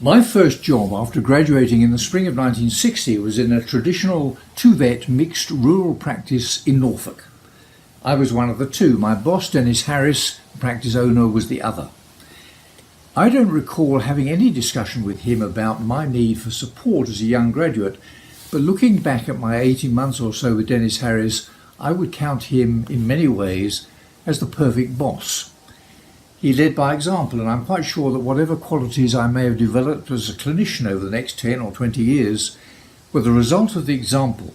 My first job after graduating in the spring of 1960 was in a traditional two-vet mixed rural practice in Norfolk. I was one of the two. My boss, Dennis Harris, the practice owner, was the other. I don't recall having any discussion with him about my need for support as a young graduate, but looking back at my 18 months or so with Dennis Harris, I would count him in many ways as the perfect boss. He led by example, and I'm quite sure that whatever qualities I may have developed as a clinician over the next 10 or 20 years were the result of the example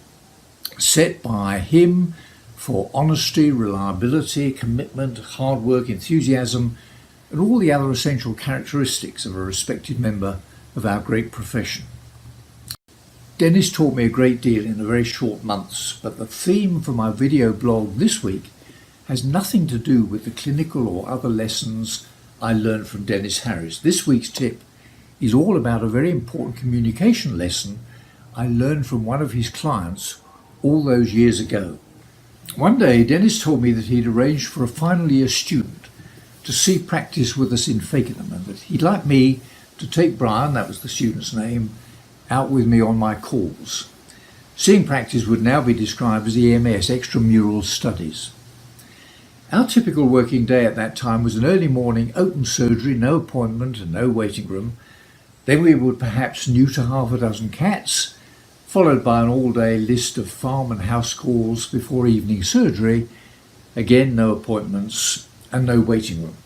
set by him for honesty, reliability, commitment, hard work, enthusiasm, and all the other essential characteristics of a respected member of our great profession. Dennis taught me a great deal in a very short months, but the theme for my video blog this week has nothing to do with the clinical or other lessons I learned from Dennis Harris. This week's tip is all about a very important communication lesson I learned from one of his clients all those years ago. One day, Dennis told me that he'd arranged for a final year student to see practice with us in Fakenham, and that he'd like me to take Brian, that was the student's name, out with me on my calls. Seeing practice would now be described as EMS, extramural studies. Our typical working day at that time was an early morning open surgery, no appointment and no waiting room. Then we would perhaps neuter half a dozen cats, followed by an all-day list of farm and house calls before evening surgery. Again, no appointments and no waiting room.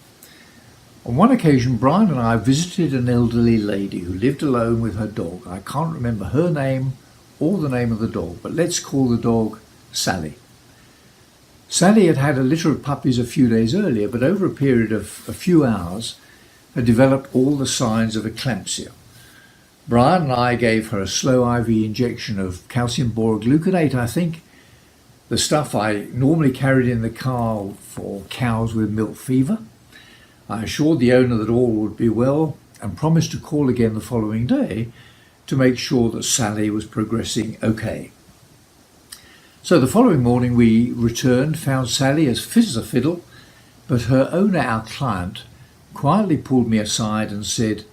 On one occasion, Brian and I visited an elderly lady who lived alone with her dog. I can't remember her name or the name of the dog, but let's call the dog Sally. Sally had had a litter of puppies a few days earlier, but over a period of a few hours had developed all the signs of eclampsia. Brian and I gave her a slow IV injection of calcium borogluconate, I think, the stuff I normally carried in the car for cows with milk fever. I assured the owner that all would be well and promised to call again the following day to make sure that Sally was progressing okay. So the following morning we returned, found Sally as fit as a fiddle, but her owner, our client, quietly pulled me aside and said,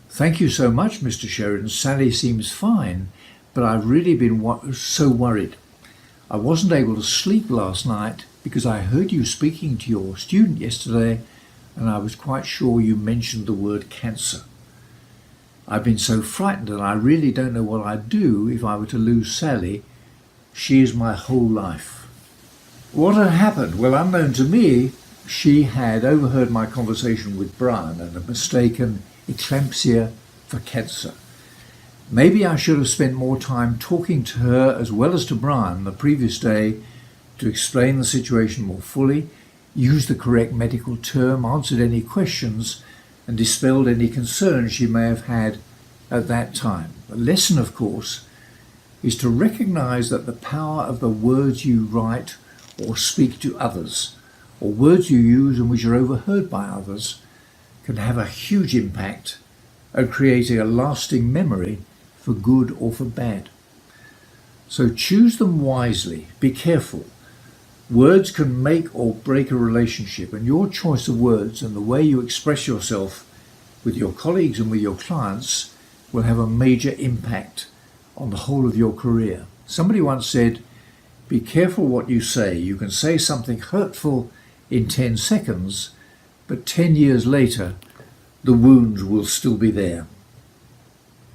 "Thank you so much, Mr. Sheridan. Sally seems fine, but I've really been so worried. I wasn't able to sleep last night because I heard you speaking to your student yesterday, and I was quite sure you mentioned the word cancer. I've been so frightened, and I really don't know what I'd do if I were to lose Sally. She is my whole life." What had happened? Well, unknown to me, she had overheard my conversation with Brian and had mistaken eclampsia for cancer. Maybe I should have spent more time talking to her as well as to Brian the previous day to explain the situation more fully, used the correct medical term, answered any questions, and dispelled any concerns she may have had at that time. The lesson, of course, is to recognize that the power of the words you write or speak to others, or words you use and which are overheard by others, can have a huge impact at creating a lasting memory for good or for bad. So choose them wisely. Be careful. Words can make or break a relationship, and your choice of words and the way you express yourself with your colleagues and with your clients will have a major impact on the whole of your career. Somebody once said, "Be careful what you say. You can say something hurtful in 10 seconds, but 10 years later, the wounds will still be there."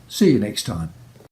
See you next time.